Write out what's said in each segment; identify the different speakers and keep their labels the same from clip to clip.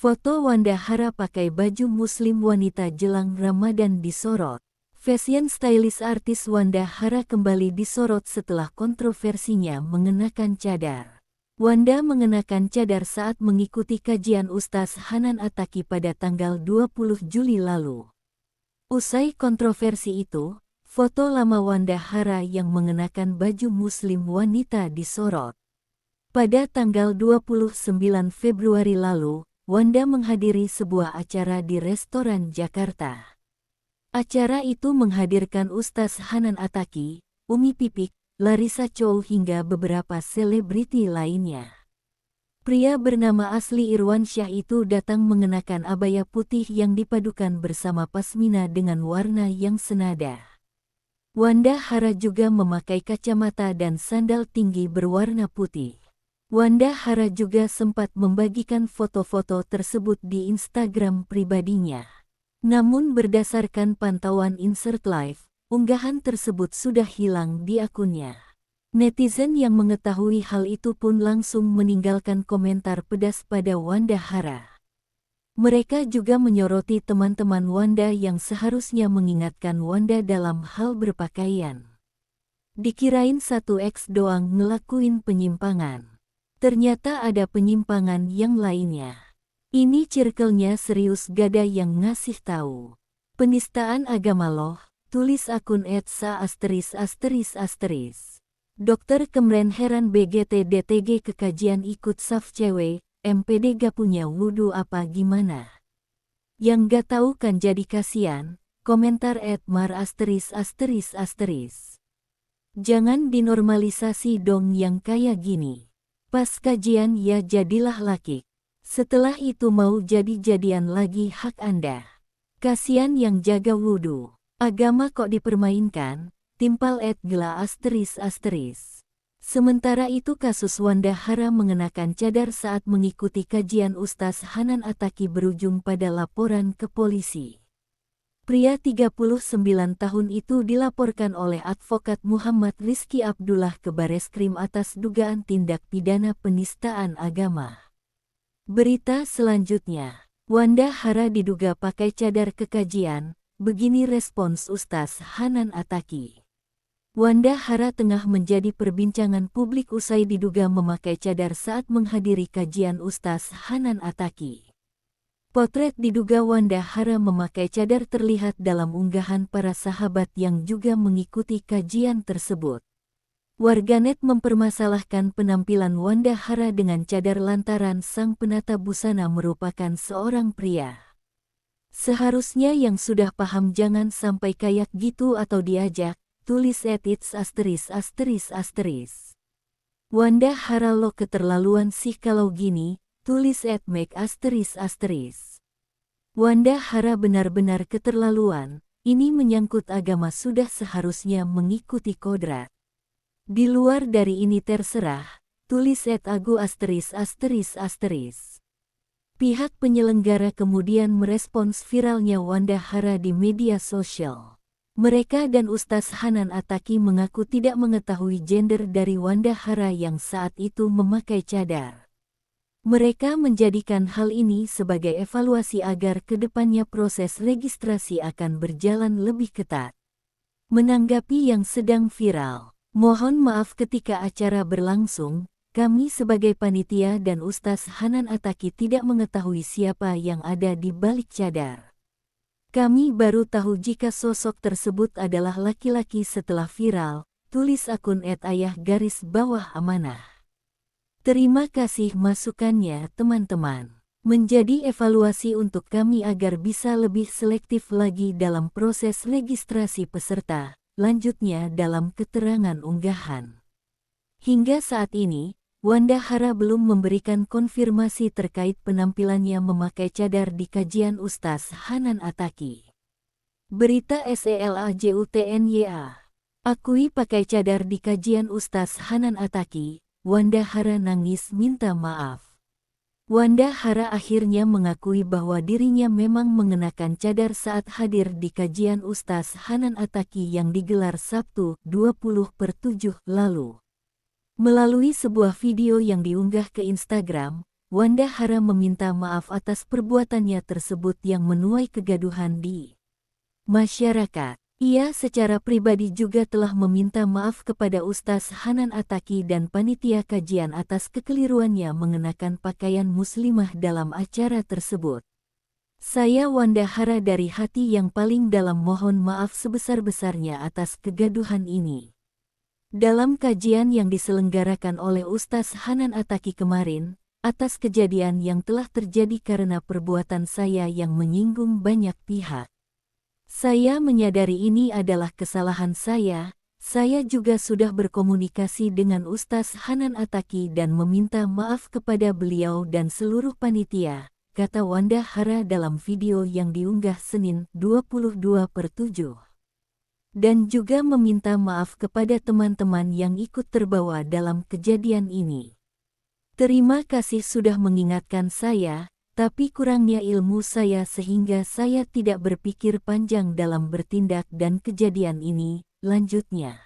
Speaker 1: Foto Wanda Hara pakai baju muslim wanita jelang Ramadan disorot. Fashion stylist artis Wanda Hara kembali disorot setelah kontroversinya mengenakan cadar. Wanda mengenakan cadar saat mengikuti kajian Ustaz Hanan Attaqi pada tanggal 20 Juli lalu. Usai kontroversi itu, foto lama Wanda Hara yang mengenakan baju muslim wanita disorot. Pada tanggal 29 Februari lalu, Wanda menghadiri sebuah acara di restoran Jakarta. Acara itu menghadirkan Ustaz Hanan Attaqi, Umi Pipik, Larissa Chow hingga beberapa selebriti lainnya. Pria bernama asli Irwansyah itu datang mengenakan abaya putih yang dipadukan bersama pasmina dengan warna yang senada. Wanda Hara juga memakai kacamata dan sandal tinggi berwarna putih. Wanda Hara juga sempat membagikan foto-foto tersebut di Instagram pribadinya. Namun berdasarkan pantauan Insert Live, unggahan tersebut sudah hilang di akunnya. Netizen yang mengetahui hal itu pun langsung meninggalkan komentar pedas pada Wanda Hara. Mereka juga menyoroti teman-teman Wanda yang seharusnya mengingatkan Wanda dalam hal berpakaian. Dikirain 1X doang ngelakuin penyimpangan. Ternyata ada penyimpangan yang lainnya. Ini circle-nya serius gada yang ngasih tahu. Penistaan agama loh, tulis akun @sa****. Dokter Kemren heran BGT DTG kekajian ikut saf cewek, MPD gak punya wudu apa gimana? Yang gak tahu kan jadi kasihan, komentar @mar****. Jangan dinormalisasi dong yang kayak gini. Pas kajian ya jadilah laki. Setelah itu mau jadi-jadian lagi hak Anda. Kasian yang jaga wudu. Agama kok dipermainkan, timpal @gela****. Sementara itu kasus Wanda Hara mengenakan cadar saat mengikuti kajian Ustaz Hanan Attaqi berujung pada laporan ke polisi. Pria 39 tahun itu dilaporkan oleh advokat Muhammad Rizky Abdullah ke Bareskrim atas dugaan tindak pidana penistaan agama. Berita selanjutnya, Wanda Hara diduga pakai cadar ke kajian, begini respons Ustaz Hanan Attaqi. Wanda Hara tengah menjadi perbincangan publik usai diduga memakai cadar saat menghadiri kajian Ustaz Hanan Attaqi. Potret diduga Wanda Hara memakai cadar terlihat dalam unggahan para sahabat yang juga mengikuti kajian tersebut. Warganet mempermasalahkan penampilan Wanda Hara dengan cadar lantaran sang penata busana merupakan seorang pria. Seharusnya yang sudah paham jangan sampai kayak gitu atau diajak, tulis @its****. Wanda Hara lo keterlaluan sih kalau gini, tulis @make****. Wanda Hara benar-benar keterlaluan, ini menyangkut agama sudah seharusnya mengikuti kodrat. Di luar dari ini terserah, tulis @agu****. Pihak penyelenggara kemudian merespons viralnya Wanda Hara di media sosial. Mereka dan Ustaz Hanan Attaqi mengaku tidak mengetahui gender dari Wanda Hara yang saat itu memakai cadar. Mereka menjadikan hal ini sebagai evaluasi agar kedepannya proses registrasi akan berjalan lebih ketat. Menanggapi yang sedang viral, mohon maaf ketika acara berlangsung, kami sebagai panitia dan Ustaz Hanan Attaqi tidak mengetahui siapa yang ada di balik cadar. Kami baru tahu jika sosok tersebut adalah laki-laki setelah viral, tulis akun @ayah_amanah. Terima kasih masukannya teman-teman. Menjadi evaluasi untuk kami agar bisa lebih selektif lagi dalam proses registrasi peserta, lanjutnya dalam keterangan unggahan. Hingga saat ini, Wanda Hara belum memberikan konfirmasi terkait penampilannya memakai cadar di kajian Ustaz Hanan Attaqi. Berita SELAJUTNYA. Akui pakai cadar di kajian Ustaz Hanan Attaqi, Wanda Hara nangis minta maaf. Wanda Hara akhirnya mengakui bahwa dirinya memang mengenakan cadar saat hadir di kajian Ustaz Hanan Attaqi yang digelar Sabtu 20/7 lalu. Melalui sebuah video yang diunggah ke Instagram, Wanda Hara meminta maaf atas perbuatannya tersebut yang menuai kegaduhan di masyarakat. Ia secara pribadi juga telah meminta maaf kepada Ustaz Hanan Attaqi dan panitia kajian atas kekeliruannya mengenakan pakaian muslimah dalam acara tersebut. Saya Wanda Hara dari hati yang paling dalam mohon maaf sebesar-besarnya atas kegaduhan ini. Dalam kajian yang diselenggarakan oleh Ustaz Hanan Attaqi kemarin, atas kejadian yang telah terjadi karena perbuatan saya yang menyinggung banyak pihak. Saya menyadari ini adalah kesalahan saya juga sudah berkomunikasi dengan Ustaz Hanan Attaqi dan meminta maaf kepada beliau dan seluruh panitia, kata Wanda Hara dalam video yang diunggah Senin 22/7. Dan juga meminta maaf kepada teman-teman yang ikut terbawa dalam kejadian ini. Terima kasih sudah mengingatkan saya. Tapi kurangnya ilmu saya sehingga saya tidak berpikir panjang dalam bertindak dan kejadian ini, lanjutnya.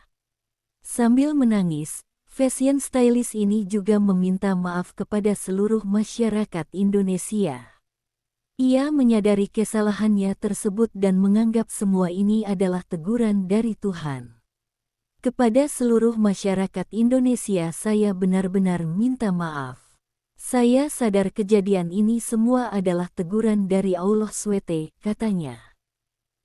Speaker 1: Sambil menangis, fashion stylist ini juga meminta maaf kepada seluruh masyarakat Indonesia. Ia menyadari kesalahannya tersebut dan menganggap semua ini adalah teguran dari Tuhan. Kepada seluruh masyarakat Indonesia saya benar-benar minta maaf. Saya sadar kejadian ini semua adalah teguran dari Allah SWT, katanya.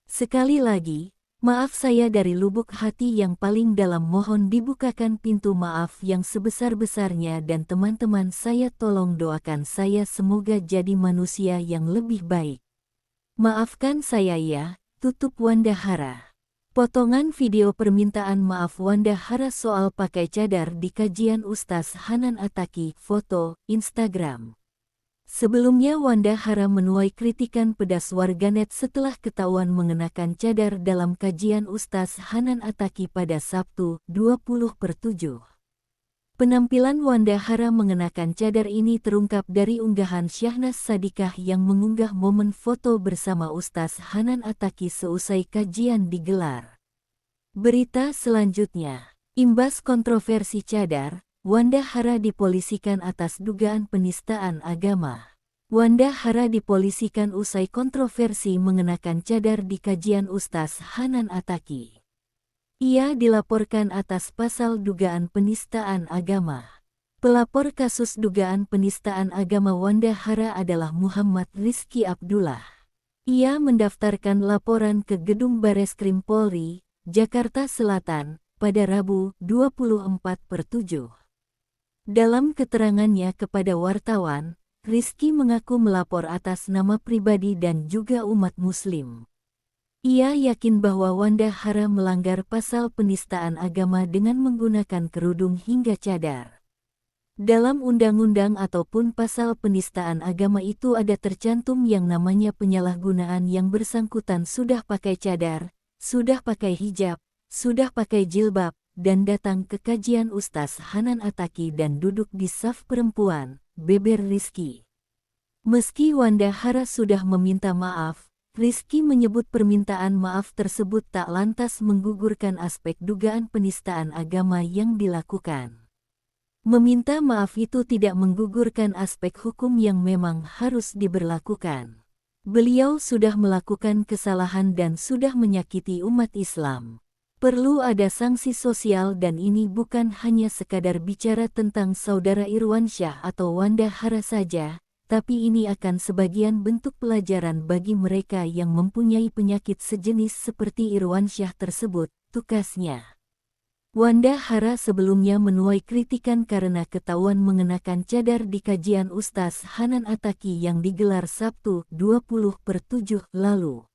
Speaker 1: Sekali lagi, maaf saya dari lubuk hati yang paling dalam mohon dibukakan pintu maaf yang sebesar-besarnya dan teman-teman saya tolong doakan saya semoga jadi manusia yang lebih baik. Maafkan saya ya, tutup Wanda Hara. Potongan video permintaan maaf Wanda Hara soal pakai cadar di kajian Ustaz Hanan Attaqi, foto, Instagram. Sebelumnya Wanda Hara menuai kritikan pedas warganet setelah ketahuan mengenakan cadar dalam kajian Ustaz Hanan Attaqi pada Sabtu, 20/7. Penampilan Wanda Hara mengenakan cadar ini terungkap dari unggahan Syahnas Sadikah yang mengunggah momen foto bersama Ustaz Hanan Attaqi seusai kajian digelar. Berita selanjutnya, imbas kontroversi cadar, Wanda Hara dipolisikan atas dugaan penistaan agama. Wanda Hara dipolisikan usai kontroversi mengenakan cadar di kajian Ustaz Hanan Attaqi. Ia dilaporkan atas pasal dugaan penistaan agama. Pelapor kasus dugaan penistaan agama Wanda Hara adalah Muhammad Rizky Abdullah. Ia mendaftarkan laporan ke Gedung Bareskrim Polri, Jakarta Selatan, pada Rabu 24/7. Dalam keterangannya kepada wartawan, Rizky mengaku melapor atas nama pribadi dan juga umat Muslim. Ia yakin bahwa Wanda Hara melanggar pasal penistaan agama dengan menggunakan kerudung hingga cadar. Dalam undang-undang ataupun pasal penistaan agama itu ada tercantum yang namanya penyalahgunaan yang bersangkutan sudah pakai cadar, sudah pakai hijab, sudah pakai jilbab, dan datang ke kajian Ustaz Hanan Attaqi dan duduk di saf perempuan, beber Rizky. Meski Wanda Hara sudah meminta maaf, Rizky menyebut permintaan maaf tersebut tak lantas menggugurkan aspek dugaan penistaan agama yang dilakukan. Meminta maaf itu tidak menggugurkan aspek hukum yang memang harus diberlakukan. Beliau sudah melakukan kesalahan dan sudah menyakiti umat Islam. Perlu ada sanksi sosial dan ini bukan hanya sekadar bicara tentang saudara Irwansyah atau Wanda Hara saja, tapi ini akan sebagian bentuk pelajaran bagi mereka yang mempunyai penyakit sejenis seperti Irwansyah tersebut, tukasnya. Wanda Hara sebelumnya menuai kritikan karena ketahuan mengenakan cadar di kajian Ustaz Hanan Attaqi yang digelar Sabtu 20/7 lalu.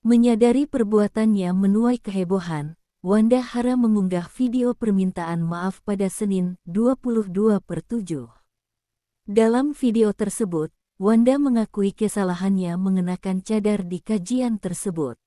Speaker 1: Menyadari perbuatannya menuai kehebohan, Wanda Hara mengunggah video permintaan maaf pada Senin 22/7. Dalam video tersebut, Wanda mengakui kesalahannya mengenakan cadar di kajian tersebut.